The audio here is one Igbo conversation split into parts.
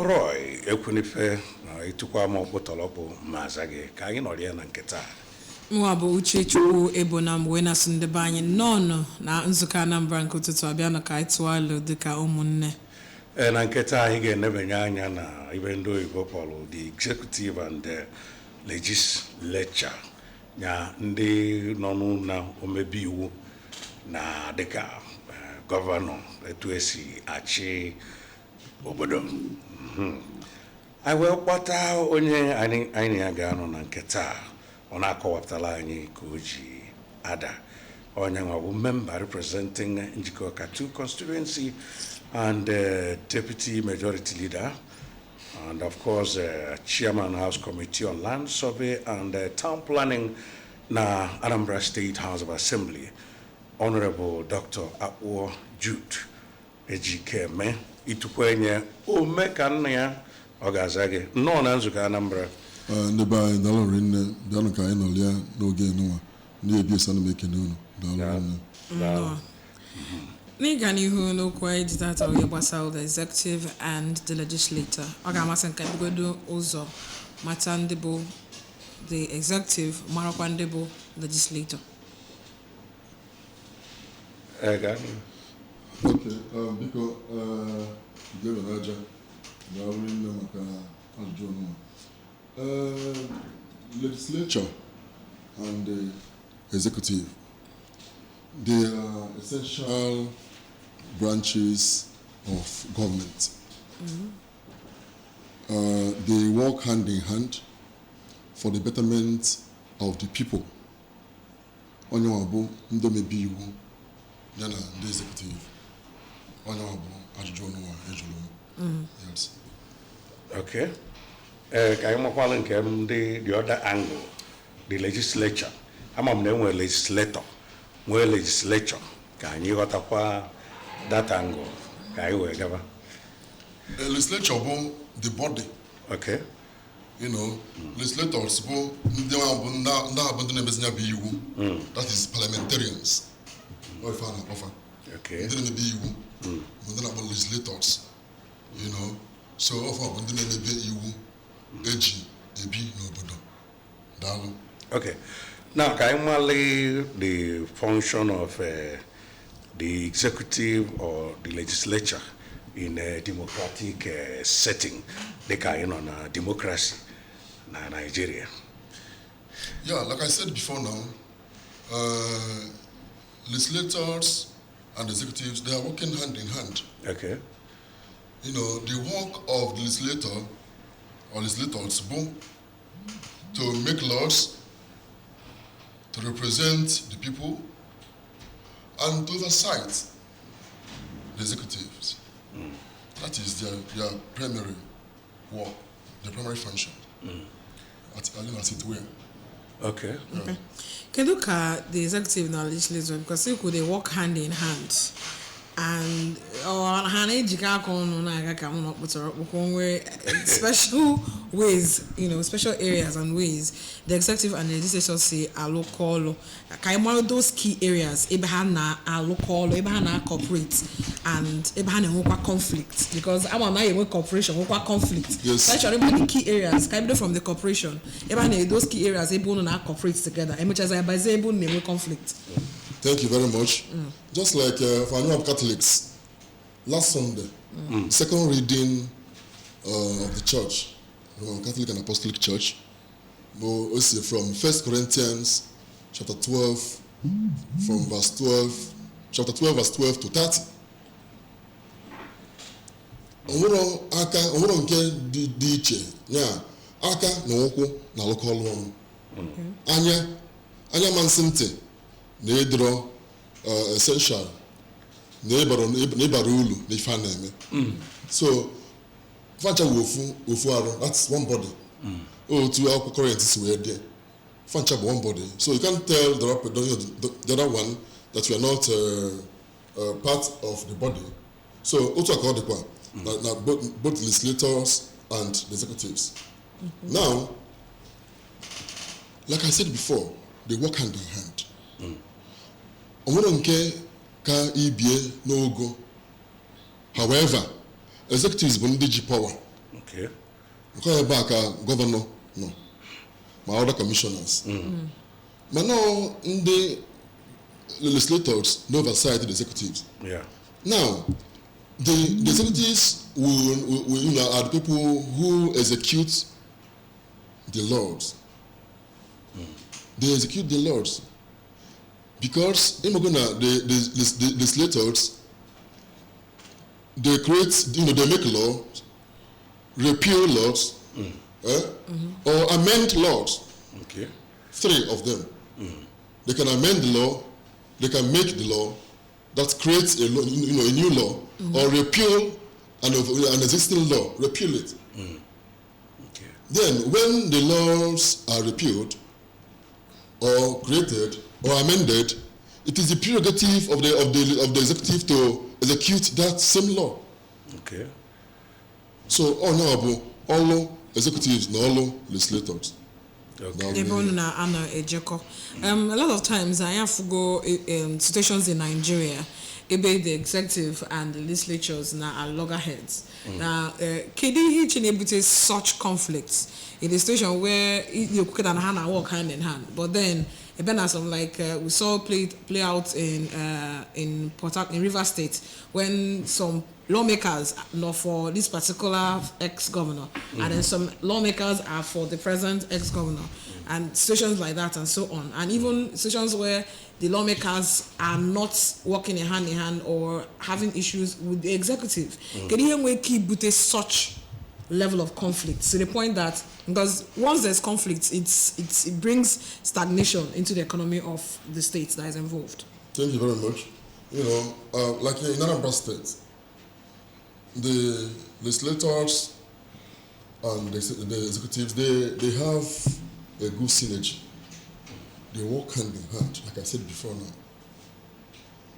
Roy ekwunife itukwa ma okpotolopo mazage ka anyị nọrọ ya na nketa. Mwa bụ Uche Chukwu Ebona mgbe na sundebe anyị nọ na nzukọ Anambra nke ụtụtụ abịa na ka anyị tụalụ dịka ụmụnne. Na nketa anyị ga-enebanye anya na ibe ndị oyibo kpọrọ the executive and the legislature ya ndị nọ n'ụlọ omebe iwu na dịka gọvanọ etu esi achị obodo. Anyị wee kpọta onye anyị ya ga-anọ na nketa ọ na-akọwapụtala anyị ka o ji ada onye nwa bụ member representing Njikọ Katu constituency and deputy majority leader and of course chairman House Committee on Land Survey and Town Planning na Anambra State House of Assembly, Honorable Dr. Akwo Jude Ejikeme itukwenye ome ka nna ya ọ ga-aza gị nnọọ na nzukọ Anambra. Ndị be anyị daalụ rinne bịanụ ka anyị nọrọ ya n'oge nwa ndị ebi esanụ m ekene unu daalụ rinne. N'ịga n'ihu n'okwu anyị ji tata onye gbasara the executive and the legislator, ọ ga-amasị nke bigodo ụzọ mata ndị bụ the executive marakwa ndị bụ legislator. Okay, biko gebe n'aja daalụ rinne maka ajụjụ ọnụma. Legislature and the executive, they are essential branches of government. They work hand in hand for the betterment of the people. Onye wabu ndomebi iwu yana the executive. Onye wabu ajụjụ ọnụma ejulu. Yes. Okay. Ka anyị makwala nke the other angle, the legislature. Ama m na enwe legislator, nwee legislature ka anyị ghọtakwa that angle ka anyị wee gaba. The legislature bụ the body. Okay. You know, legislators bụ ndị na-abụ ndị na-emezi ya bụ iwu. That is parliamentarians. Oifa na ofa. Okay. Ndị na-emebi iwu bụ ndị na-abụ legislators. You know, so ofa bụ ndị na-emebi iwu eji ebi n'obodo. Daalụ. Okay. Now, can I mali the function of the executive or the legislature in a democratic setting, the kind of democracy in Nigeria? Yeah, like I said before now, legislators and executives, they are working hand in hand. Okay. You know, the work of the legislator or legislators to make laws, to represent the people, and to oversight the executives. That is their primary work, their primary function. As it were. Okay. Okay. Can you look at the executive and the legislature because they work hand in hand, and special ways, you know, special areas and ways the executive and the legislature say are local. One of those key areas, Ebahana are local, Ebahana corporate, and Ebahana conflict because I'm on a corporation, conflict. Yes. So actually, the key areas, from the corporation, Ebahana those key areas, Ebahana corporate together. And much as I say, Ebahana conflict. Thank you very much. Just like for new Catholics, last Sunday, second reading of the church, Roman Catholic and Apostolic Church, from 1 Corinthians chapter 12, from verse 12, chapter 12, verse 12 to 30. Onwero nke dị iche nya aka na ụkwụ na alụkọ ọlụ ọnụ. Anya mansi ntị na edro essential na ịbara ulu na ife a na-eme. So fancha ofu arụ, that's one body. Two akwụkwọ current si wee dị. Fancha bụ one body. So you can't tell the other one that you are not part of the body. So otu aka ọ dịkwa na both legislators and the executives. Now, like I said before, they work hand in hand. Onwere nke ka ibie n'ogo. However, executives bụ ndị ji power. Okay. Because back governor, no, my other commissioners. But now the legislators no oversight the executives. Yeah. Now, the executives will are the people who execute the laws. They execute the laws because the legislators they create, they make laws, repeal laws, or amend laws. Okay. 3 of them. They can amend the law, they can make the law that creates a law, a new law, or repeal an existing law, repeal it. Okay. Then, when the laws are repealed, or created, or amended, it is the prerogative of the executive to execute that same law. Okay. So, all executives, all legislators. Okay. A lot of times I have to go in situations in Nigeria, the executive and the legislatures now are loggerheads. Now, can you such conflicts in a situation where you could work hand in hand, but then we saw play out in River State when some lawmakers are for this particular ex-governor, and then some lawmakers are for the present ex-governor, and situations like that and so on, and even situations where the lawmakers are not working hand in hand or having issues with the executive. Can you keep such level of conflict to the point that, because once there's conflict, it brings stagnation into the economy of the state that is involved? Thank you very much. Like in Anambra State, the legislators and the executives, they have a good synergy. They work hand in hand, like I said before now.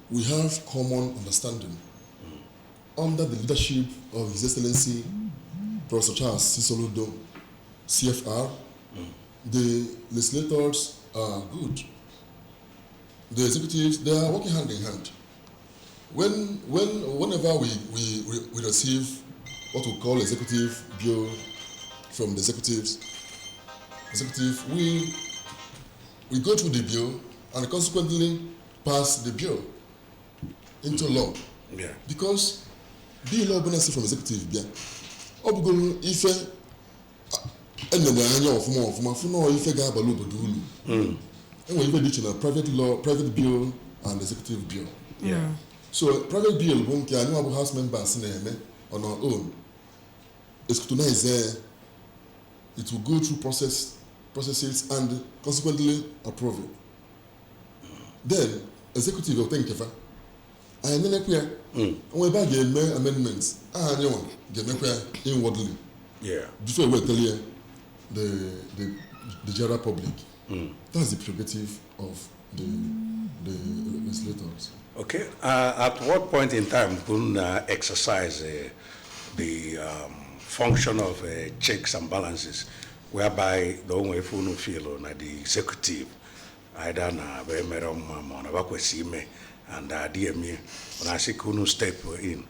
We have common understanding. Under the leadership of His Excellency Professor Charles Sisoludo, CFR, the legislators are good. The executives, they are working hand in hand. Whenever we receive what we call executive bill from the executive, we go through the bill and consequently pass the bill into law. Yeah. Because bill law benefit from executive bill. Obugolo ife enene anya ofuma funo ife ga abalu obodo ulu. Enwe ife dị na private bill and executive bill. Yeah. So private bill bụ nke anyị abụ house members na-eme on our own. Scrutinize, it will go through processes and consequently approve it. Then executive will think of and then we buy amendments inwardly. Yeah. Before we tell you the general public. That's the prerogative of the legislators. Okay. At what point in time could exercise the function of checks and balances, whereby the only phone feel on the executive, either na and DME, when I say couldn't step in,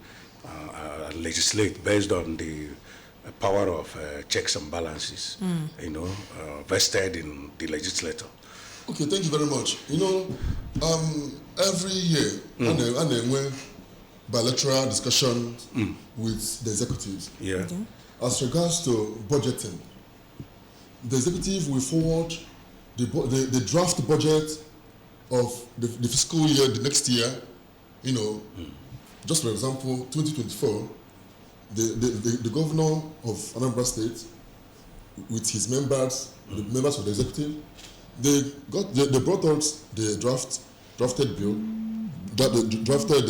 legislate based on the power of checks and balances, vested in the legislator. Okay, thank you very much. Every year, and then bilateral discussions with the executives. Yeah. Okay. As regards to budgeting, the executive will forward the draft budget of the fiscal year, the next year. Just for example, 2024, the governor of Anambra State, with his members, the members of the executive, they brought out the drafted bill, drafted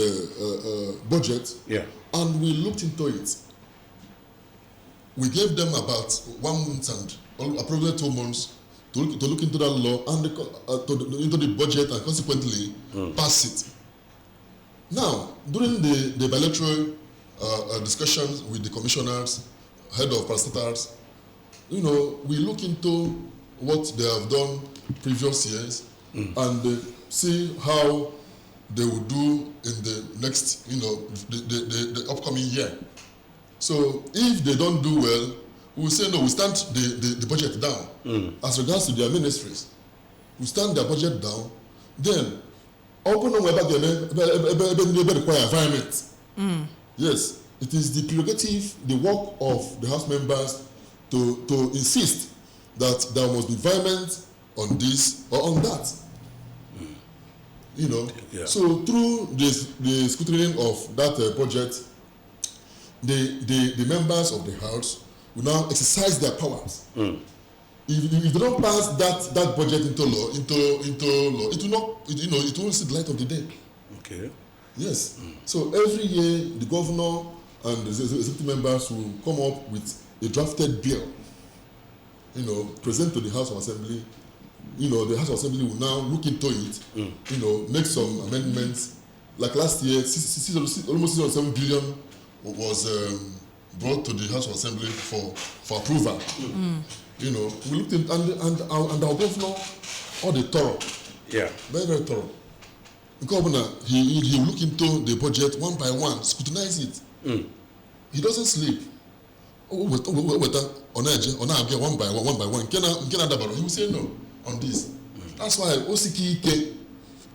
budget, yeah, and we looked into it. We gave them about 1 month and approximately 2 months to look into that law and into the budget and consequently pass it. Now, during the bilateral discussions with the commissioners, head of parastatals, we look into what they have done previous years and see how they will do in the next, the upcoming year. So if they don't do well, we will say no, we stand the budget down. As regards to their ministries, we stand their budget down. Then open on the require environment. Yes, it is the prerogative, the work of the House members to insist that there must be environment on this or on that. You know, so through the scrutiny of that budget, the members of the House will now exercise their powers. If they don't pass that budget into law, it will not, it won't see the light of the day. Okay. Yes. So every year the governor and the executive members will come up with a drafted bill, present to the House of Assembly. The House of Assembly will now look into it, make some amendments. Like last year, almost 607 billion was brought to the House of Assembly for approval. We looked in, and our governor, all the thorough, very, very thorough. The governor, he will look into the budget one by one, scrutinize it. He doesn't sleep. On edge, one by one. He will say no on this. That's why OCK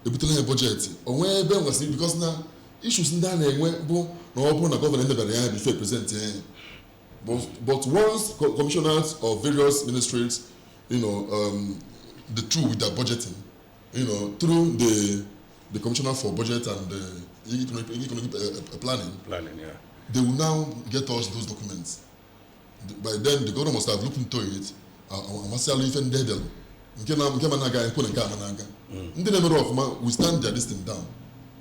the budget or where Ben was because now issues in that no government before present. But once commissioners of various ministries, the two with their budgeting, through the commissioner for budget and economic planning, they will now get us those documents. By then, the government must have looked into it. We stand their listing down.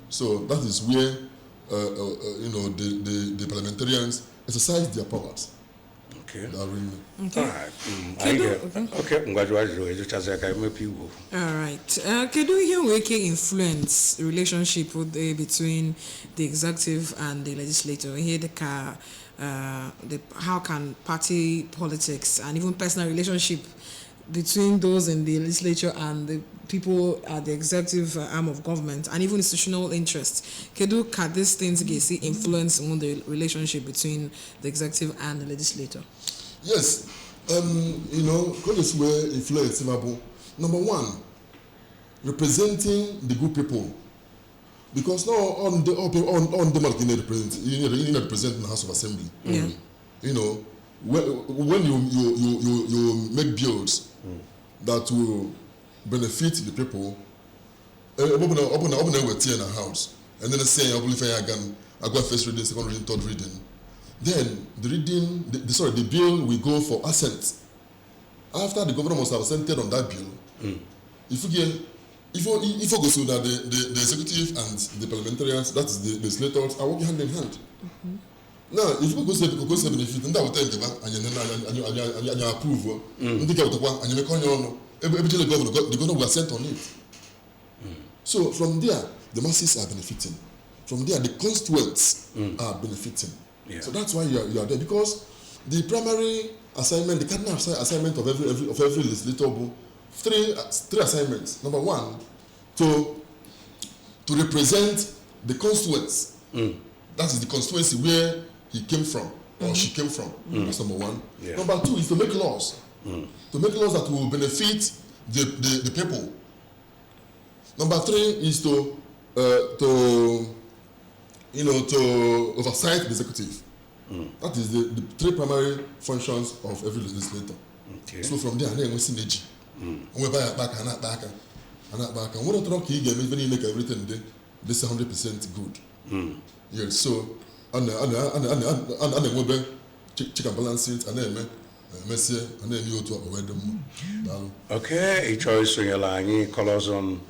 So that is where the parliamentarians exercise their powers. Okay. Okay. All right. Okay. All right. Can you influence relationship between the executive and the legislature? Here, how can party politics and even personal relationship between those in the legislature and the people at the executive arm of government and even institutional interests, can these things see influence on the relationship between the executive and the legislature? Yes, colleagues were influenced. Number one, representing the good people, because now on the market you represent in the House of Assembly. When you make bills that will benefit the people, open in a house, and then say I go first reading, second reading, third reading. Then the bill will go for assent. After the governor must have assented on that bill, if you go so that the executive and the parliamentarians, that is the legislators, are working hand in hand. Now, if you go say benefit, and that will tell you and you approve, and the governor will assent on it. So from there, the masses are benefiting. From there, the constituents are benefiting. So that's why you are there, because the primary assignment, the cardinal assignment of every legislator, three assignments. Number one, to represent the constituents. That is the constituency where he came from or she came from. That's number one. Number two is to make laws. To make laws that will benefit the people. Number three is to oversight the executive. That is the three primary functions of every legislator. So from there, we synergy. We buy back and back. And what a truck you get when you make everything this 100% good. Yes, so and we check and balance it, and then and then you to avoid them. Okay, each choice on your line colors on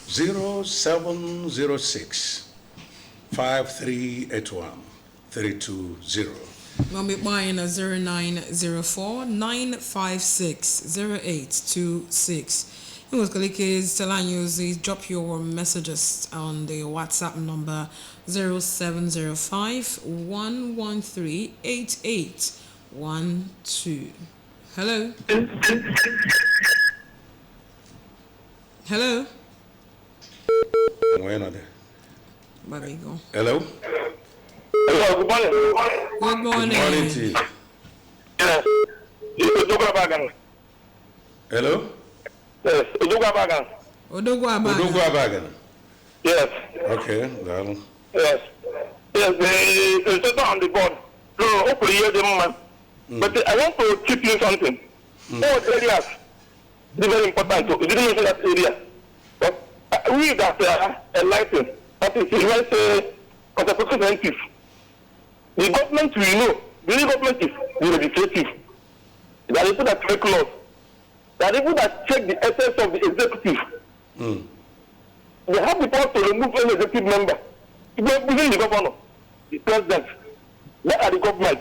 0706 5381 320. We'll be buying a 0904 956 0826. You was telling you drop your messages on the WhatsApp number 0705 113 8812. Hello. Hello. Where are they? There we go. Hello. Hello, good morning. Good morning. Good morning to you. Yes. Hello? Yes, Odugabagan. Odogwabagan. Yes. Okay, well. Yes. Yes, the instructor on the board. So, hopefully, you're the man. But I want to chip in something. Both areas, it's very important. You didn't mention that area. But we that are enlightened, that is, let's say, conservative scientists. The government we know, the government is the legislative. There are people that make laws. There are people that check the essence of the executive. They have the power to remove any executive member. Within the governor, the president, they are the government.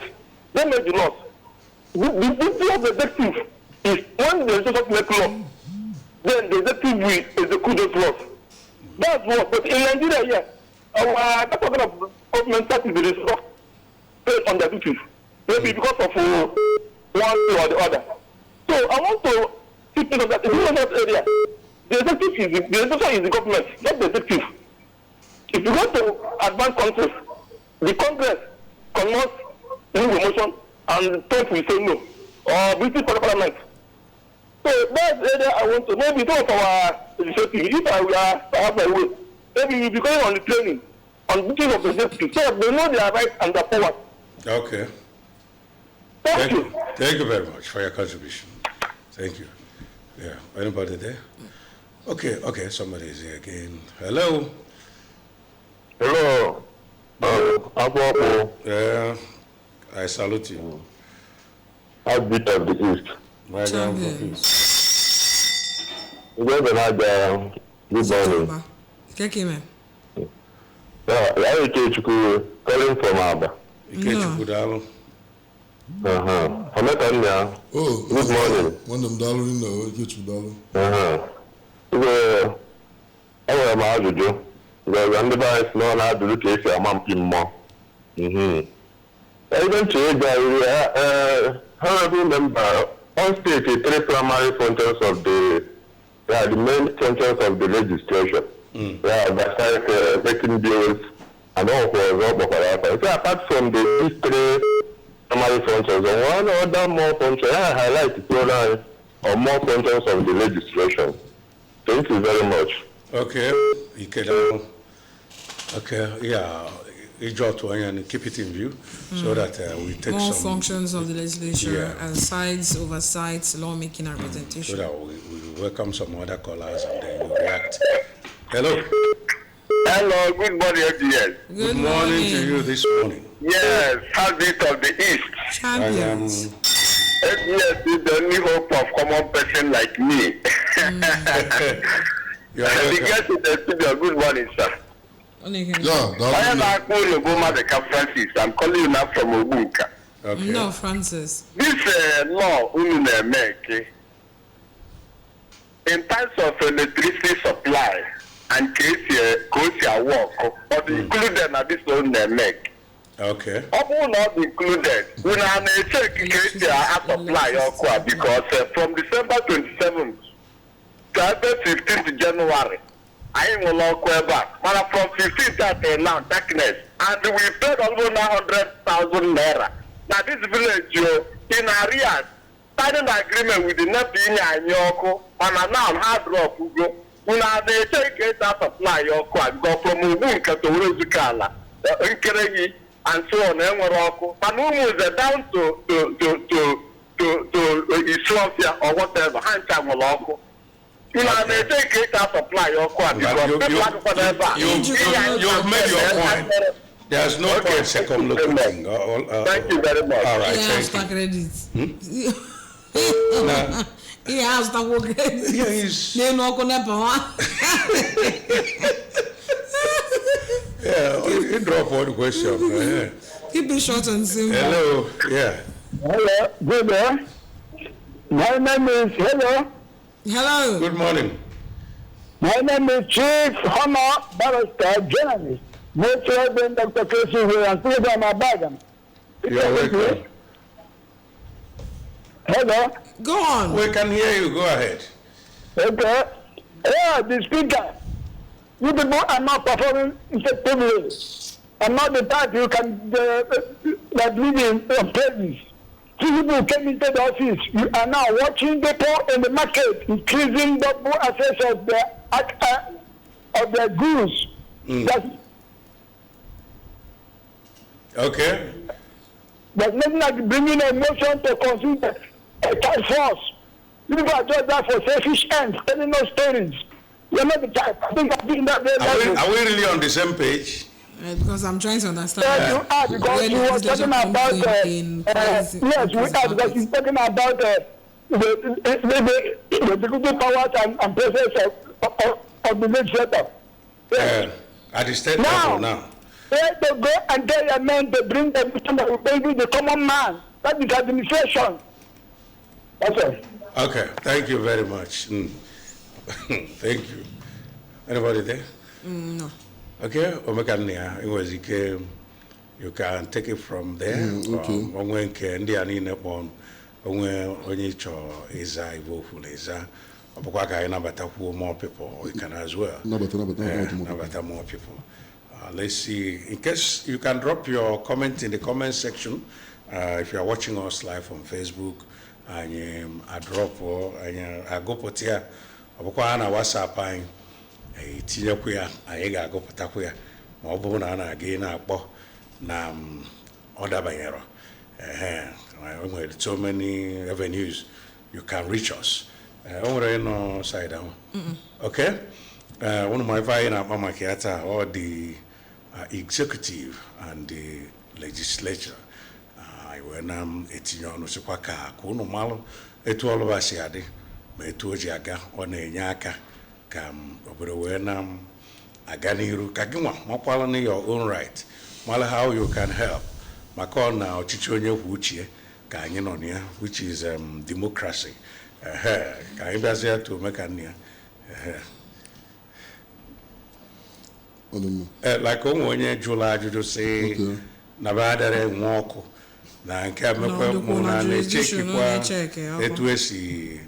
They make the laws. The duty of the executive is when the legislature make law, then the executive will execute those laws. That's what. But in Nigeria, yeah, our government of government that is the result based on their duties. Maybe because of one thing or the other. So I want to keep in that in that area, the executive is the legislature is the government, not the executive. If you go to advanced countries, the Congress cannot move a motion and Trump will say no, or British Parliament. So that's the area I want to. Maybe some of our legislative, if I have my way, maybe we'll be going on the training on duties of the executive, so they know their rights and their powers. Okay. Thank you. Thank you very much for your contribution. Thank you. Yeah. Anybody there? Okay, somebody is here again. Hello. Hello. Yeah. I salute you. Heartbeat of the East. My God, please. Good morning. I calling from Abba. Ikechukudalo. Good morning. One of them dollar in the Ikechukudalo. I am Ajuju. The device known as the case of Mampin Mo. I don't change honorable member on state 3 primary functions of the main functions of the legislature. Besides making bills and all for so apart from these 3 primary functions, one other more function I highlight or more functions of the legislation. Thank you very much. Okay, okay, yeah. And keep it in view so that we take more some functions of the legislature and sides, oversight, lawmaking and representation. So that we welcome some other callers and then we react. Hello. Hello, good morning, FDS. Good morning to you this morning. Yes, Heartbeat of the East. Champions. FDS is the only hope of common person like me. You are welcome. The guest in the studio, good morning, sir. I am Akpo Francis. I'm calling you now from Ogunka. Okay. No, Francis. This law, make in terms of electricity supply and Kosia work, but included at this own make. Okay. All not included. We now check Kosia supply because from December 27th to 15th January. I am going back. But from 15th to now, darkness. And we paid almost 900,000 naira. Now this village, in areas, signing an agreement with the NEPI and Yoko, and now hard rock, we now they take it out of supply Yoko and go from Ubunka to Ruzukala, Nkeregi, and so on, and Morocco. But we move down to Ethiopia or whatever, Hancha Morocco. You know, they take it out of supply your quad. You've made your point. There's no point circumlocuting. Thank you very much. All right, thank you. He has to work. They no yeah, you drop one question. Keep it short and simple. Hello, yeah. Hello, good day. My name is Hello. Good morning. My name is Chief Honor Barrister Journalist. Most Reverend Dr. Casey here and program Abagan. You're welcome. Hello. Go on. We can hear you. Go ahead. Okay. Yeah, the speaker. You people are not performing effectively. I'm not the type you can that live in places. Two people came into the office. You are now watching people in the market increasing double access of the goods. Okay. There's nothing like bringing a motion to consider a task force. People are just there for selfish ends, telling no stories. You're not the type. I think I'm doing that very well. Are we really on the same page? Because I'm trying to understand. Yes, you are, because you were talking about yes, we are, because you're talking about the executive powers and process of the legislature. Yes. At the state level now. They have to go and tell your men to bring the mission that will benefit the common man. That is administration. That's all. Okay, thank you very much. Thank you. Anybody there? No. Okay, Omekania, you can take it from there. Okay. Ndi anine bon onye cho eza ivofu eza opokwa ka ina bata more people, we can as well. Nabata more people. Let's see. In case you can drop your comment in the comment section, if you are watching us live on Facebook, and I drop or I go put here. Opokwa na WhatsApp I tinye kuya anyị ga-agụ pụtakwu ya ma ọ bụrụ na a na-aga na-akpọ na ọda banyere nwere so many avenues you can reach us. O nwere no side ahụ. Okay. One of my ife anyị na-akpa maka ya taa all the executive and the legislature anyị wee na etinye ọnụ sikwa ka unu malụ etu ọlụba si adị ma etu o ji aga ọ na-enye aka ka obodo wee na aga n'iru ka gị nwa makwala na your own right mala how you can help maka ọ na ọchịchị onye kwuo uche ka anyị nọ na ya which is democracy ka anyị bịazie to meka nne ya like onwe onye jụrụ ajụjụ si na badara nwe ọkụ na nke amekwe mụ na na-echekikwa etu esi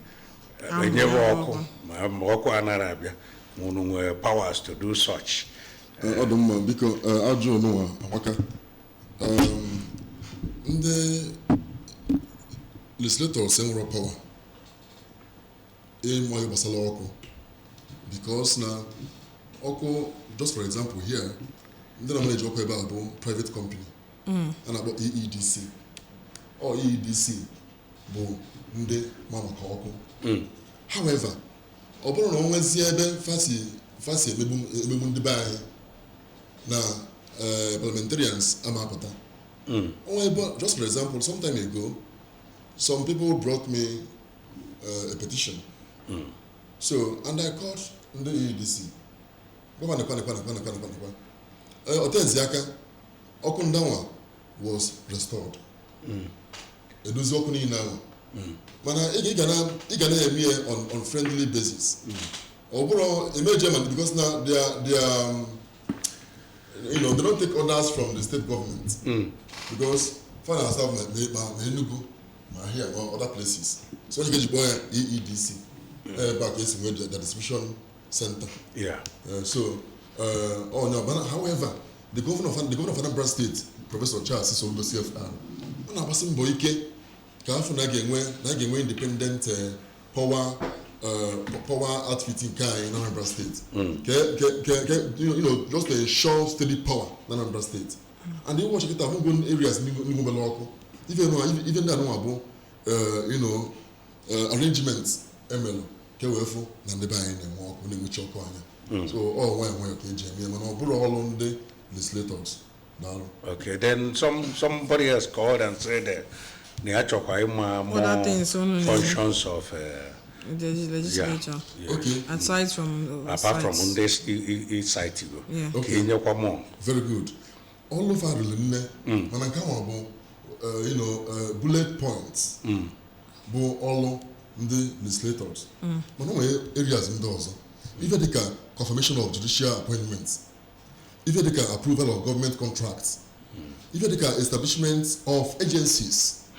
enyebe ọkụ ma ọkụ anara abịa mụnụ nwere powers to do such. Ọdụmma biko ajụ n'ụwa amaka ndị legislators enwere power ịnwa ihe gbasara ọkụ because na ọkụ just for example here ndị na-manage ọkụ ebe a bụ private company a na-akpọ EEDC EEDC bụ ndị ma maka ọkụ. However, ọ bụrụ na ọ nwezie ebe fasi emegbu ndị be anyị na parliamentarians amapụta onwe ebe just for example some time ago some people brought me a petition so and I called ndị EEDC otezi aka ọkụ ndanwa was restored edozi ọkụ niile ahụ mana ị ga na-eme on friendly basis ọ bụrụ emergement because now they don't take orders from the state government because find ourselves na Enugu ma here or other places so you get your EEDC back is where the distribution center so no, however the governor of Anambra State Professor Charles Sissondo CFR ọ na-agbasi mbọ ike ka afọ na ga-enwe independent power outfit nke anyị na Anambra State just to ensure steady power na Anambra State and they watch kita go areas n'igbo bele ọkụ even that no bụ arrangements emelo ke wefu na ndị be anyị na-enwe ọkụ na-enwechi ọkụ anya so all nwe ka eji eme mana ọ bụrụ ọrụ ndị legislators. Okay, then somebody has called and said more functions of the legislature. Okay. Aside from apart from this each side you go. Yeah. Okay. Very good. All of our bullet points. Bo all the legislators. Areas in those. Even the confirmation of judicial appointments. Even the approval of government contracts. Even the establishment of agencies.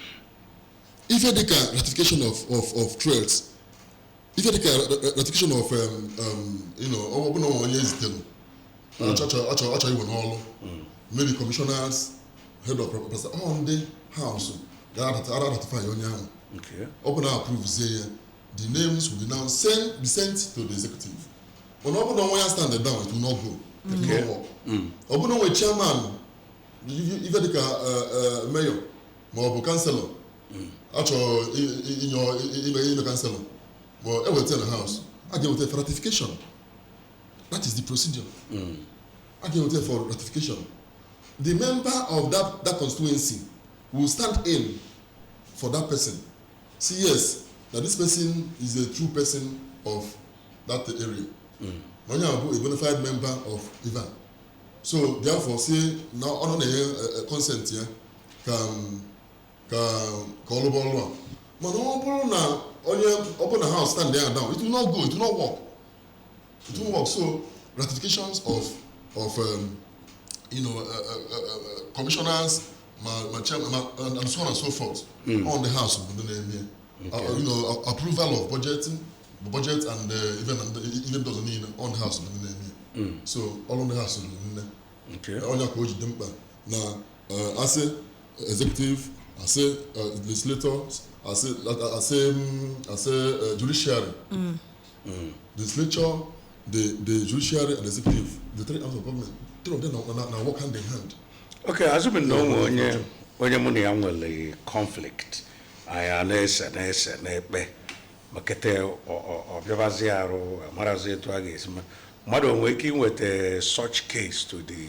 Even the ratification of trades. Even the ratification of maybe commissioners, head of professor on the house. They are ratify your name. Okay. Open our approve say the names will be now be sent to the executive. When open on one stand down, it will not go. It will not work. Open on a chairman, even the mayor, or councillor, actually in your councillor, or ever tell the house, I give it for ratification. That is the procedure. I give it for ratification. The member of that constituency will stand in for that person. See, yes, that this person is a true person of that area. When you are a bona fide member of Ivan. So therefore, say now on a consent here can call over one. But no open a house stand there and down. It will not go. It will not work. It won't work. So ratifications of commissioners, and so on and so forth on the house. Approval of budget and even doesn't need on the house. So all on the house. Okay. Now, I say executive, I say legislators, I say judiciary. Legislature, the judiciary and executive, the three arms of government, three of them now work hand in hand. Okay, as we know, when you money a conflict, I anese nepe makete or Javaziaro, Marazi to Agis. Madam working with such case to the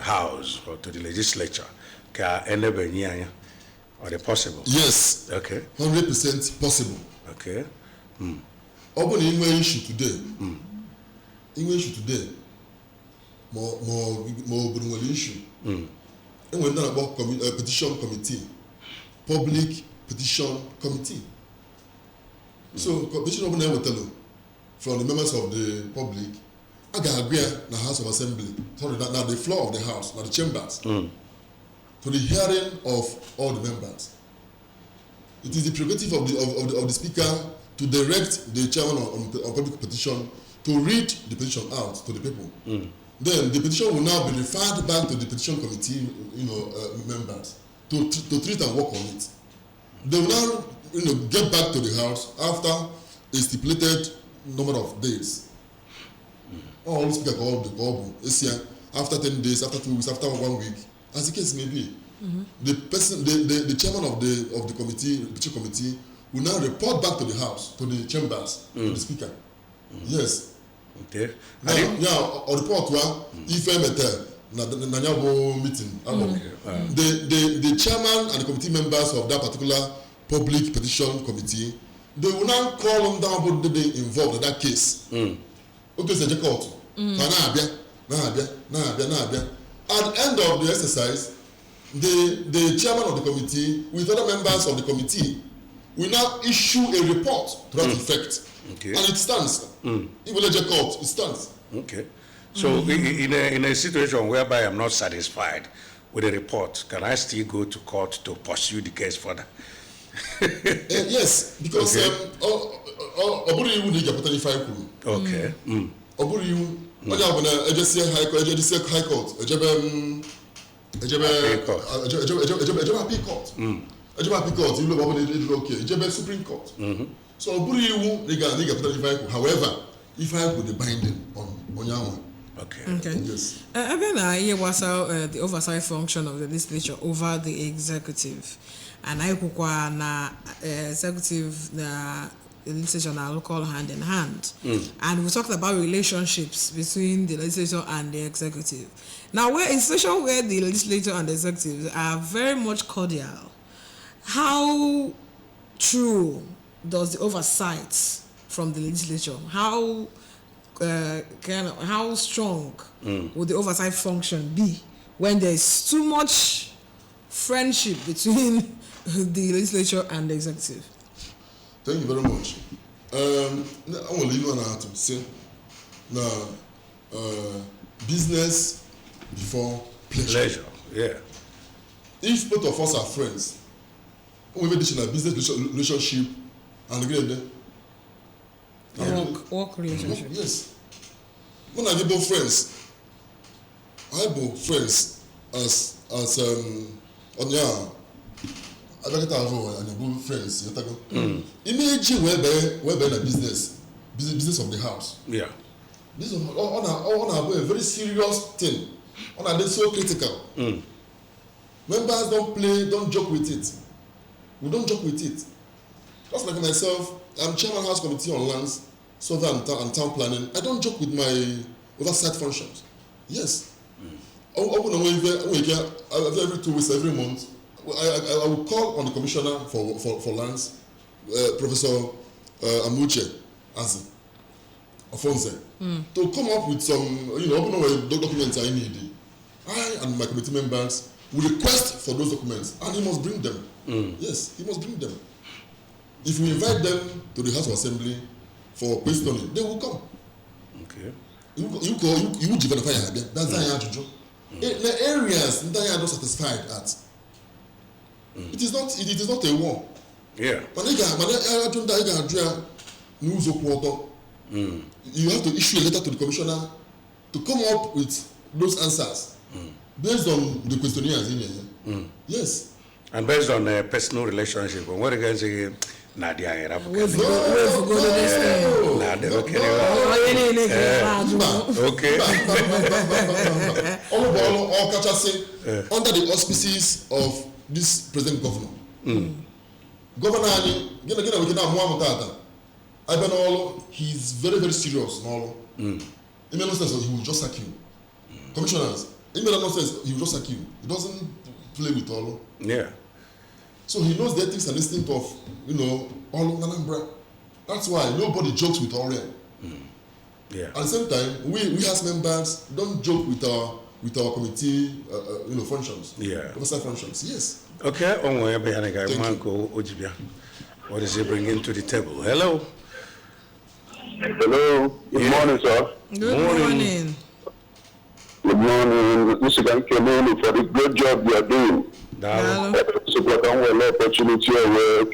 House or to the Legislature, can enable near or the possible? Yes. Okay. 100% possible. Okay. Open English issue today. English today. More issue. And we're talking about petition committee, public petition committee. So petition open there will tell you from the members of the public. I can agree in the House of Assembly. Sorry, now the floor of the House, now the chambers, to the hearing of all the members. It is the prerogative of the Speaker to direct the chairman on public petition to read the petition out to the people. Then the petition will now be referred back to the petition committee, members to treat and work on it. They will now, get back to the House after a stipulated number of days. All the Speaker called the call this year after 10 days, after 2 weeks, after 1 week, as the case may be. The chairman of the committee, the petition committee, will now report back to the House, to the chambers, to the Speaker. Yes. Okay. Now, report if I met meeting. The chairman and the committee members of that particular public petition committee, they will now call them down what they involved in that case. Okay, so check out. At the end of the exercise, the chairman of the committee with other members of the committee will now issue a report to that effect. Okay. And it stands. It will let you court. It stands. Okay. So in a situation whereby I'm not satisfied with the report, can I still go to court to pursue the case further? Yes, because Oburi will need a 5 Okay. Oburi, what happened? I just say high court. Supreme Court. So however, if I could be binding on Yama. Okay. Yes. Here was the oversight function of the legislature over the executive, and I na executive the legislature now local hand in hand, and we talked about relationships between the legislature and the executive. Now, we're in a situation where the legislature and the executive are very much cordial. How true does the oversight from the legislature? How strong would the oversight function be when there is too much friendship between the legislature and the executive? Thank you very much. I want to leave one out to say now business before pleasure. Yeah. If both of us are friends, we have a business relationship and again work relationship. Yes. When I both friends, as on your advocate and your good friends, you take imagine where the business of the house. Yeah. This is on a very serious thing. On a so critical. Members don't joke with it. We don't joke with it. Just like myself, I'm chairman House Committee on Lands, Southern and Town Planning. I don't joke with my oversight functions. Yes. Every 2 weeks, every month, I will call on the commissioner for lands, Professor Amuche Azi Afonse, to come up with some, documents I need. I and my committee members will request for those documents, and he must bring them. Yes, he must bring them. If we invite them to the House of Assembly for questioning, they will come. Okay. You justify that. That's the areas that are not satisfied at. It is not a war. Yeah. You have to issue a letter to the commissioner to come up with those answers based on the questionnaires in here. Yes. And based on a personal relationship, what are you guys saying? Nadia, okay. All under the auspices of this present governor. Governor, he's very, very serious. In no sense, he will just sack you. Commissioners, in no sense, he will just sack you. He doesn't play with all. Yeah. So he knows the ethics and instinct of, all of Anambra. That's why nobody jokes with Oriel. Yeah. At the same time, we as members don't joke with our committee, functions. Yeah. Oversight functions. Yes. Okay. What is he bringing to the table? Hello. Hello. Good morning, sir. Good morning. Good morning. This is Kemini for the great job you are doing. Support an opportunity where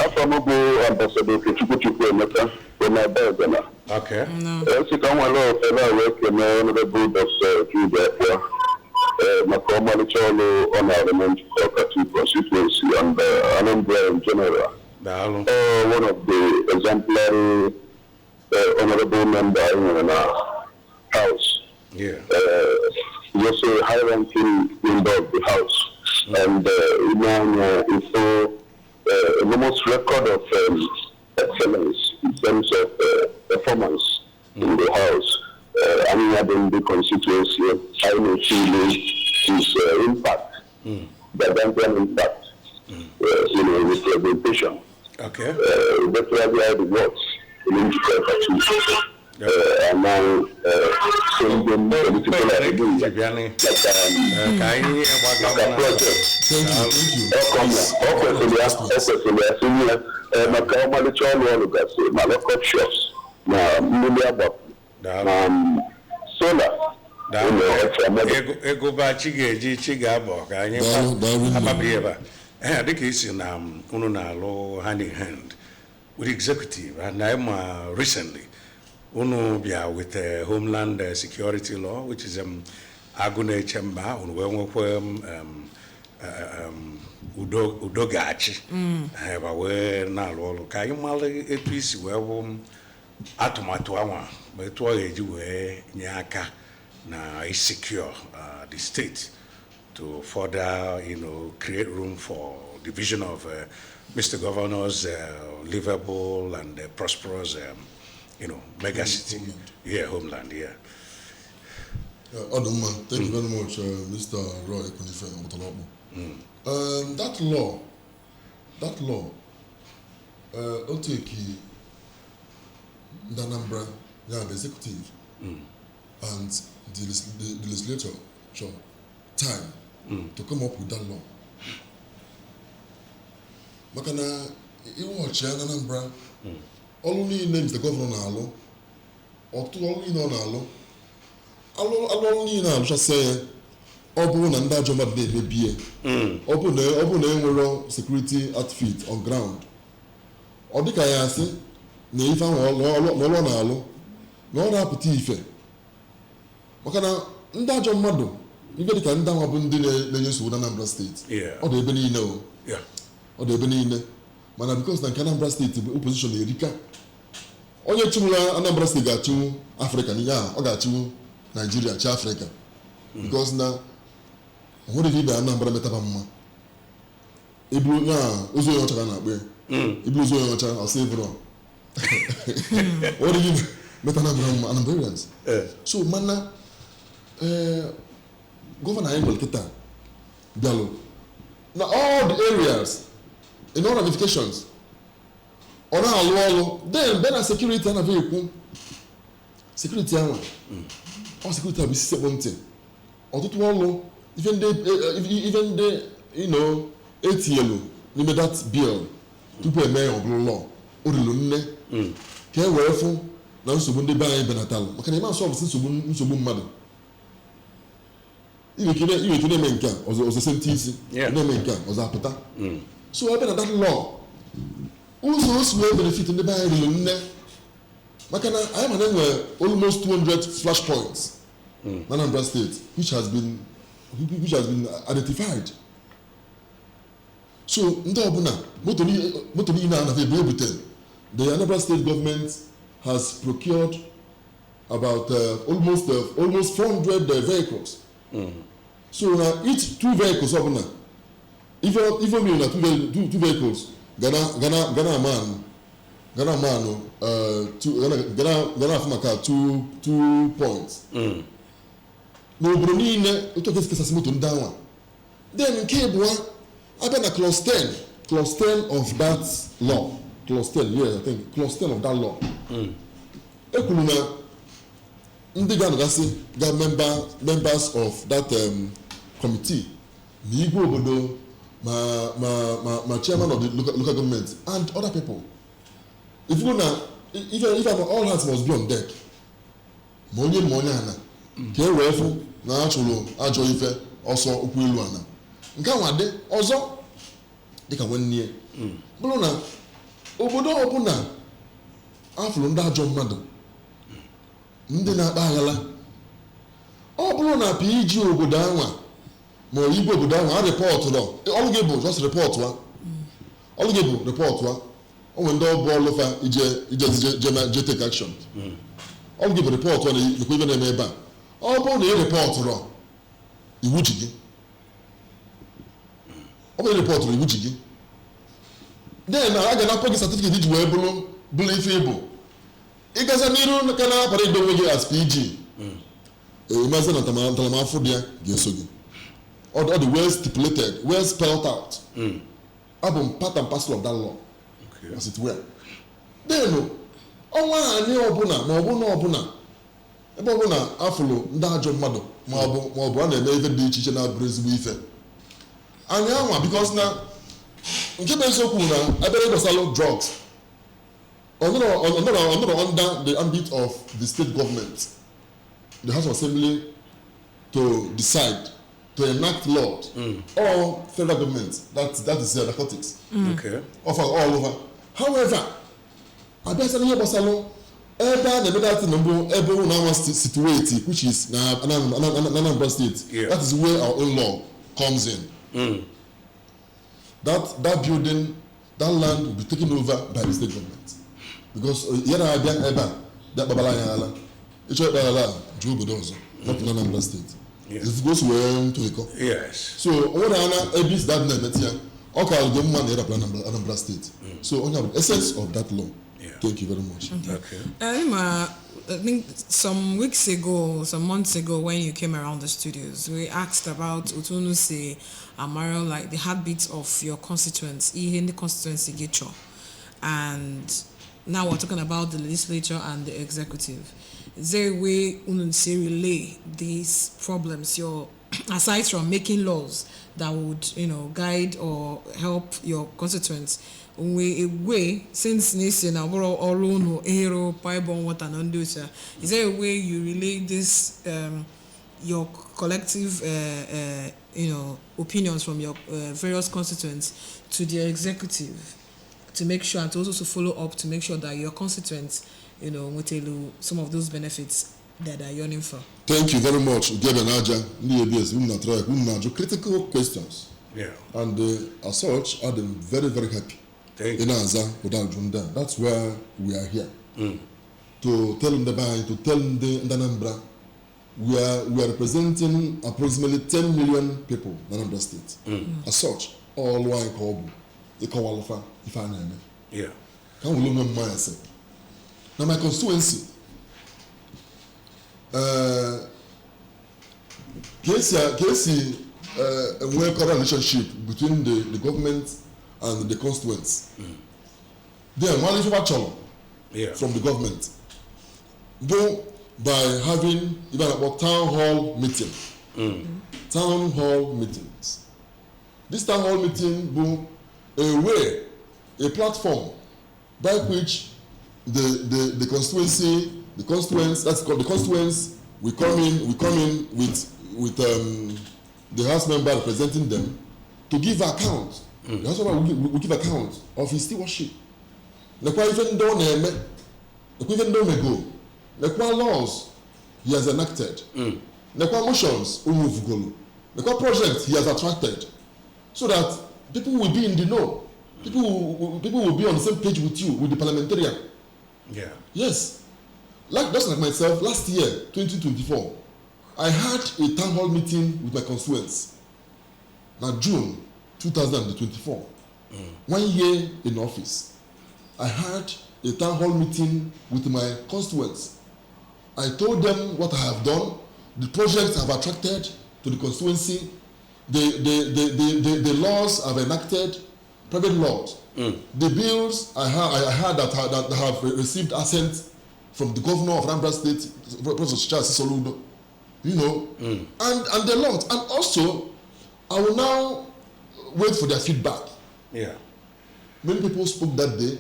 Afamabo Ambassador Kichukuchu from my Belgium. Okay. Second one work in Honorable Dr. Judah Macomali Cholo Honorable Katu constituency and Anambra in general. One of the exemplary honorable member in our house. Yeah. He's also a high-ranking member of the house. And it's a enormous record of excellence in terms of performance in the house. In the constituency, I know his impact, the Gambian impact, in representation. Okay. That's why we have the works in the and now some political activities like hand in hand with executive, and I'm recently with Homeland Security Law, which is Agune Chamber on Udogachi. Have aware now, Kayamali APC where Atomatuama, but Nyaka now is secure the state to further, create room for the vision of Mr. Governor's livable and prosperous mega city. Homeland, yeah. Thank you very much, Mr. Roy Kunife. That law, Oteki, Anambra, the executive, and the legislature, time to come up with that law. Makana, you watch Anambra. Only names the governor Nalo, or two only no Nalo. Only now, just say, Obun and Dajoma de BA. Open security outfit on ground. Or the Kayasi, Nathan or Nalo, no Apetife. Makana Ndajomado, ife dịka ndị anwa bụ ndị na-enye nsogbu na Anambra steeti ọ dị ebe niile o ọ dị ebe niile mana because na nke Anambra steeti bụ opposition erika onye chụmụrụ Anambra steeti ga-achịwu Afrịka n'ihe a ọ ga-achịwu Naijiria chi Afrịka because na onwere ibe Anambra metaba mma iburu na ozu onye ọcha ka na-akpọ ya iburu ozu onye ọcha ọsọ eburu onwere ibe meta Anambra mma Anambrans so mana gọvanọ anyị nwere kịta bịalụ na all the areas in all ramifications ọ na-alụ ọlụ then bịa na security anaghị ekwu security ahụ ọ security bụ isi sekpọ ntị ọtụtụ ọlụ ife ndị etinyelu n'ime that bill tupu eme ya ọbụrụ law o rilu nne ka e wee fụ na nsogbu ndị be anyị benatalụ maka na ime asọ ọbụsị nsogbu mmadụ iwe ike na-eme nke a ọzọ senti isi na-eme nke a ọzọ apụta so ebe na that law ụzọ o si wee benefit ndị be anyị rilu nne maka na anyị ma na-enwe almost 200 flash points na Anambra State which has been identified so ndị ọbụla moto niile a na ebe ebute the Anambra State government has procured about almost 400 vehicles so na each 2 vehicles ọbụla if only na 2 vehicles gana afụ maka 2 points n'obodo niile otu aka esikasasị moto ndị anwa then nke abụọ abịa na clause 10 of that law clause 10 yes I think clause 10 of that law ekwuru na ndị ga-anọgasị ga members of that committee na igwe obodo ma chairman of the local government and other people if you na if all hands must be on deck ma onye ana ka e wee fụ na a chụrụ ajọ ife ọsọ ụkwụ elu ana nke a nwadị ọzọ dịka nwanne ya bụrụ na obodo ọbụla afụrụ ndị ajọ mmadụ ndị na-akpa aghala ọ bụrụ na PG obodo anwa ma igwe obodo anwa a rịpọtụrụ ọlụ gị bụ just rịpọtụa o nwere ndị ọbụ ọlụfa ije take action ọlụ gị bụ rịpọtụa na ekwe ibe na-eme ebe a ọ bụrụ na ị rịpọtụrụ iwu ji gị then a ga na-akpọ gị certificate iji wee bụrụ ife ịbụ ịgaza n'iru ka na-apara ido onwe gị as PG maazị na ntaramahụhụ dị ya ga-eso gị ọ dị well stipulated well spelled out abụ part and parcel of that law as it were then ọnwa anyị ọbụla ma ọbụla ebe ọbụla afụrụ ndị ajọ mmadụ ma ọ bụ a na-eme ife dị iche iche na-abụrụ ezigbo ife anyị anwa because na nke bụ eziokwu na ebe gbasara drugs ọnọrọ under the ambit of the state government the House of Assembly to decide to enact laws or federal government that is narcotics all over however abịa sara ihe gbasara ebe a na-eme that mbụ ebe ụlọ anwa situate which is na Anambra State that is where our own law comes in that building that land will be taken over by the state government because yara abịa ebe a bịa kpabara anyị ala ịchọ ịkpa ala jụọ obodo ọzọ not in Anambra State it goes wee ntụrịkọ so onwere ana ebe isi that na-emeti ya ọ ka dị mma na ịrapụ Anambra State so onye bụ essence of that law. Thank you very much. I think some weeks ago, some months ago, when you came around the studios, we asked about Utunuse Amaro, like the heartbeats of your constituents, in the constituency Gicho. And now we're talking about the legislature and the executive. Is there a way Ununse relay these problems, aside from making laws that would, guide or help your constituents? A way since nation all no hero pipeborne water and undosa, is there a way you relay this your collective opinions from your various constituents to the executive to make sure and to also follow up to make sure that your constituents with some of those benefits that they're yearning for. Thank you very much. Critical questions. Yeah. And as such, I'm very, very happy. Thank you. That's why we are here. To tell them to tell the Anambra, we are representing approximately 10 million people in Anambra State. As such, all one called the Kawalafa, if I name it. Yeah. Can we look at myself? Now, my constituency, Casey, a well-cut relationship between the government and the constituents. Then, one is from the government. Go by having even about town hall meeting. Town hall meetings. This town hall meeting go a platform by which the constituents we come in with the House member representing them to give account. The House member will give account of his stewardship. Even though the laws he has enacted, the motions the projects he has attracted, so that people will be in the know. People will be on the same page with you, with the parliamentarian. Yeah. Yes. Just like myself, last year, 2024, I had a town hall meeting with my constituents. Now, June 2024, 1 year in office, I had a town hall meeting with my constituents. I told them what I have done, the projects I have attracted to the constituency, the laws I've enacted, private laws, the bills I had that have received assent from the governor of Anambra State, Professor Charles Soludo, and the lot. And also, I will now wait for their feedback. Yeah. Many people spoke that day,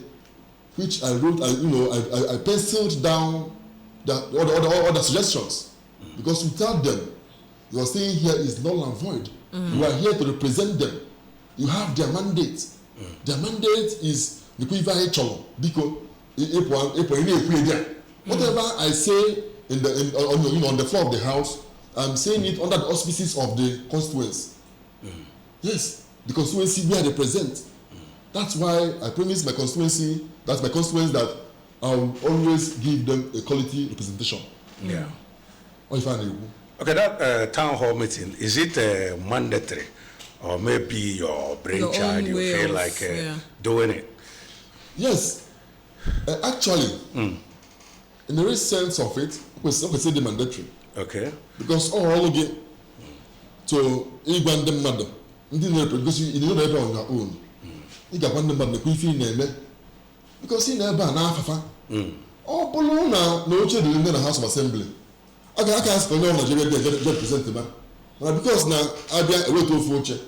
which I wrote. I penciled down all the suggestions, because without them, your staying here is null and void. You are here to represent them. You have their mandate. Their mandate is because whatever I say on the floor of the house, I'm saying it under the auspices of the constituents. Yes, the constituency where they present. That's why I promise my constituency, that I will always give them a quality representation. Yeah. Okay, that town hall meeting, is it mandatory, or maybe your brainchild, you feel like doing it? Yes. Actually, in the real sense of it, we say the mandatory. Okay. Because all again, to even the mother, because you know never on your own. You got one number because he never an alpha. Oh, Bologna, no children in the House of Assembly. I can't ask for no Nigeria representative. Because now I be a way to fortune.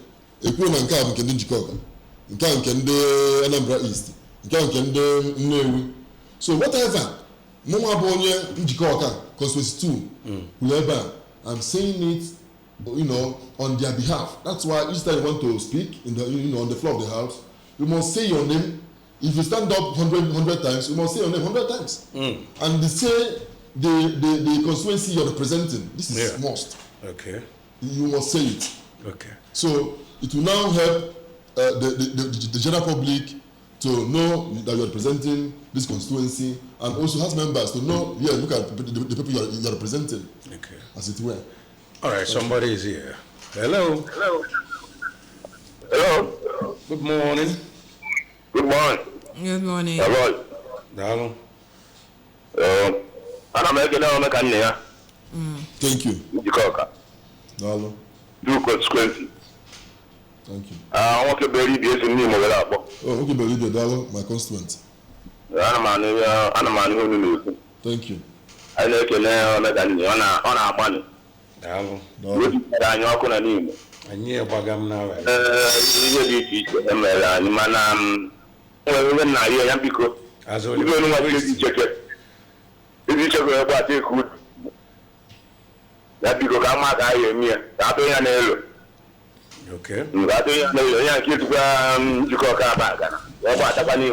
A poor man can Nzuko, can Anambra East, can do. So whatever, no more Bonia Nzuko, constituency 2, whoever, I'm saying it, on their behalf. That's why each time you want to speak in the, on the floor of the house, you must say your name. If you stand up 100 times, you must say your name 100 times. And they say the constituency you're representing. This is must. Okay. You must say it. Okay. So it will now help the general public to know that you're representing this constituency, and also House members to know, look at the people you're representing. Okay. As it were. All right, somebody is here. Hello. Hello. Hello. Good morning. Good morning. Good morning. Hello. Hello. Thank you. Nzuko. Hello. Nzuko squinty. Thank you. I want to bury this in Nemo. Oh, okay, believe the dollar, my constituent. Thank you. I know you know on our money. Hello. I know I hear Bagam now. As you don't know what you check it. If you check about it, good. That because I'm not here. That way I know. Okay. That way I know you can't you go back. What about the money?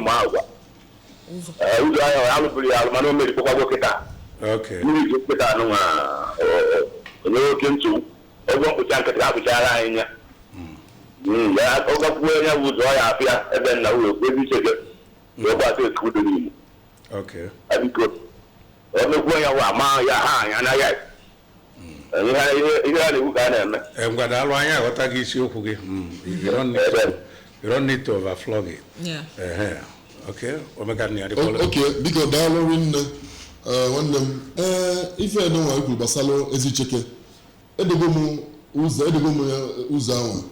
Okay. Mmiri ga-ekpeta anụ nwa oke ntụ ebe ọkpụcha nkịtị akpụchara anyị ya. Ya ọ gakwuo onye bụ ụzọ ya afịa ebe nna ụlọ ebe icheke ụgbọata ekudo n'Igbo. Okay. Biko ọ mekwuo ya wa ama ya ha anya na ya. Ihe a na-ekwu ka a na-eme. Mgbadalụ anyị aghọtaghị isiokwu gị. You don't need to overflog it. Yeah. Okay. Omega ni adi Okay, biko daalụ rinne nwanne m ife enenwa ikwuru gbasara Ezicheke edego m ụzọ ahụ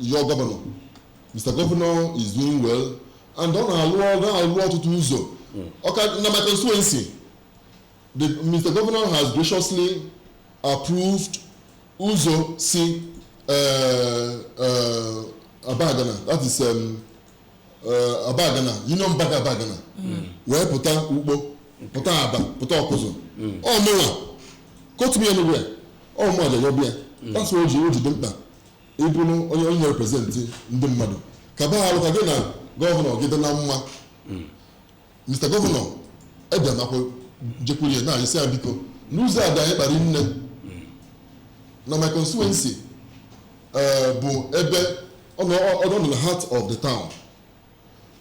your governor Mr. Governor is doing well and ọ na-alụ ọtụtụ ụzọ na my constituency Mr. Governor has graciously approved ụzọ si Abagana, that is Abagana, Union Baga Abagana. Where pụta Ugbo, pụta Aba, pụta Ọkụzụ. Ọ mụnwa, go to me anywhere. Ọ mụ aja yọbịa. That's why o ji dị mkpa ịbụrụ onye represent ndị mmadụ. Kaba alụ ka gị na gọvanọ gị dị na mma. Mr. Governor, ebe makwa jekwurie na anyị sị ya biko n'ụzọ ada anyị kpara nne na my constituency bụ ebe ọ nọ na heart of the town.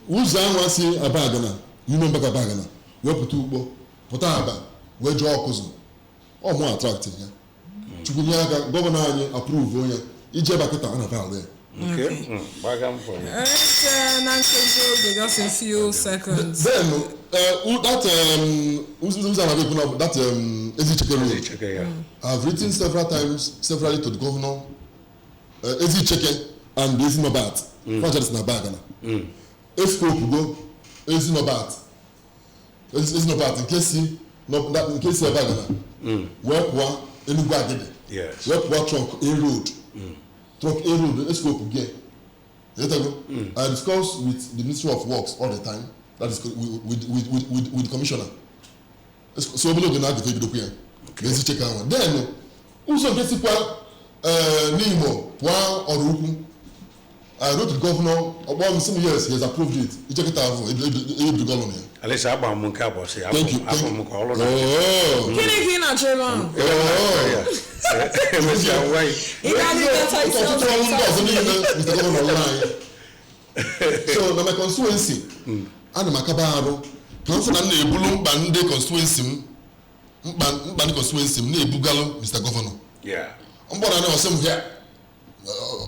Ụzọ ahụ si Abagana, Union Baga Abagana, wee pụta Ugbo, pụta Aba, wee jụọ Ọkụzụ. Ọ mụ attract ya. Chukwu nye aka gọvanọ anyị approve onye ije bakịta a na-aba alụ ya. Okay. Just a few seconds. Then that Ezicheke road. I've written severally to the governor. Ezicheke and Ezinobat. Franchise na Abagana. Escope go Ezinobat in case Abagana. Where poor Enugu Agede. Yes. Where poor trunk A road. Trunk A road. Escope again. I discuss with the Ministry of Works all the time. That is with the commissioner. So we don't have to take the Ezicheke one. Then also get Nimo Pwa or Ruku. I wrote to the governor about some years he has approved it. He check it out for the governor. At Abba Munkabo say Thank you. Kina Chairman. Mr. Governor so na my constituency ana makabaaro kan so na ebulu mba ndị constituency mba ndị constituency na-ebugalụ Mr. Governor. Yeah. Mbona na osem here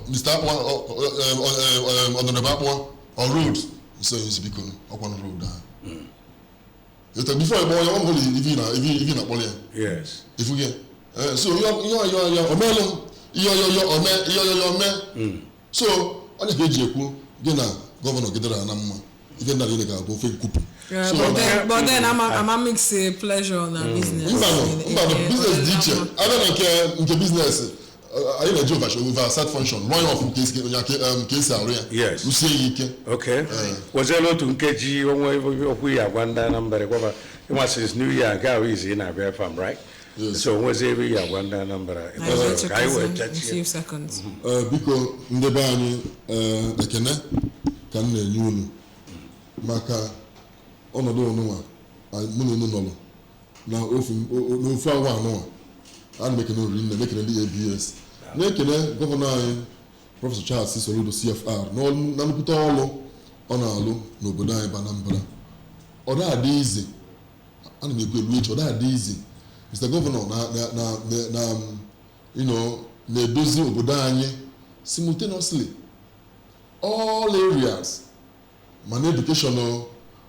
Mr. Honorable Akwa on road so you speak on road before boy I'm going even na Polia. Yes. If we get so you omelo you so onye ka eji ekwu gị na gọvanọ gidere na mma ife ndị niile ga-abụ ofe nkupu. But then I'm mix pleasure na business. Mba business dị iche abịa na nke business anyị na-eji over side function one of nke esi arụ ya usie ya ike. Okay. Wazelo otu nkeji onwe okwu ya gwa ndị Anambra kwaba since New Year nke ahụ izi na-abịa farm, right? Yes. So what's every year one Anambra? Few seconds. Biko ndị be anyị ekene ka m na-enye unu maka ọnọdụ ọnụnwa mụ na unu nọrọ na n'ofu awa anụnwa a na-ekene oriri nne na-ekene ndị ABS na-ekene gọvanọ anyị Prọfesọ Charles Soludo CFR na nnukwu ọrụ ọ na-alụ n'obodo anyị bụ Anambra. Ọ na-adị izi ana m ekwu elu echi ọ na-adị izi Mr. Governor na-edozi obodo anyị simultaneously all areas mana educational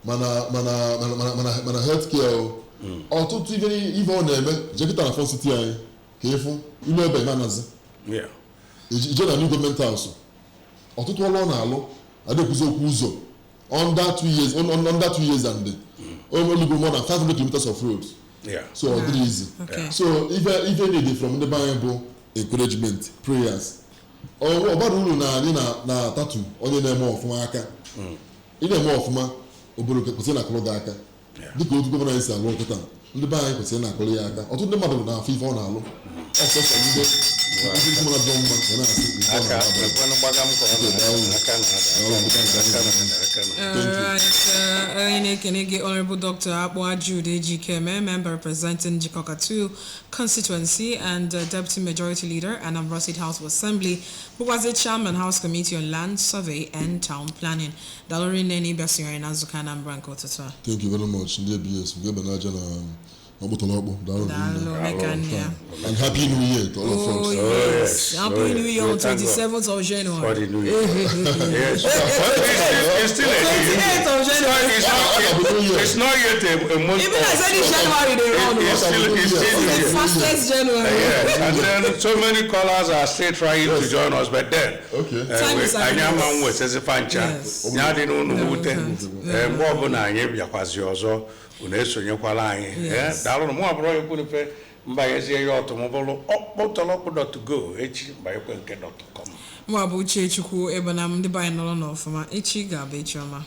mana healthcare ọtụtụ ife ọ na-eme jekịta na Fon City anyị ka ịfụ ime ebe na-anazi ije na new government house ọtụtụ ọrụ ọ na-alụ adịkwụzi okwu ụzọ under 2 years and only go more than 500 kilometers of roads. Yeah. So very easy. Okay. So even needed from the Bible encouragement, prayers. Or about ulu na tattoo onye na-eme ọfụma aka. Ị na-eme ọfụma obodo kwesịrị na akọrọ gị aka. Dịka otu gọvanọ esi alụ nkịta ndị be anyị kwesịrị na akọrọ ya aka. Ọtụtụ ndị mmadụ na-afụ ife ọ na-alụ. Ọsọsọ ndị mmadụ dọ mma ga na-asị All right. Honorable Dr. Akwa Jude Ejikeme, member representing Jikokatu constituency and Deputy Majority Leader, Anambra State House of Assembly, who was the Chairman House Committee on Land Survey and Town Planning. Dalori Neni Basiyo in Nzuko Anambra Nkotota. Thank you very much. DBS, we have and Happy New Year to all of us. Yes. Happy New Year on 27th of January. For the New Year. Yes. It's still a New Year. 28th of January. It's not yet a month. Even I said in January, they run. It's still the fastest January. Yes. And then so many callers are still trying to join us, but then time is I am with as a fancha. Now they don't know what unesonyekwala anyị daalụ mo abụrụ ekwu nefe mba yezi ya automobile okpotoloko.go echi mba ekwe nke .com mwa bụ Uchechukwu ebe na ndị banyere n'ọfụma echi ga-abụ echi ọma.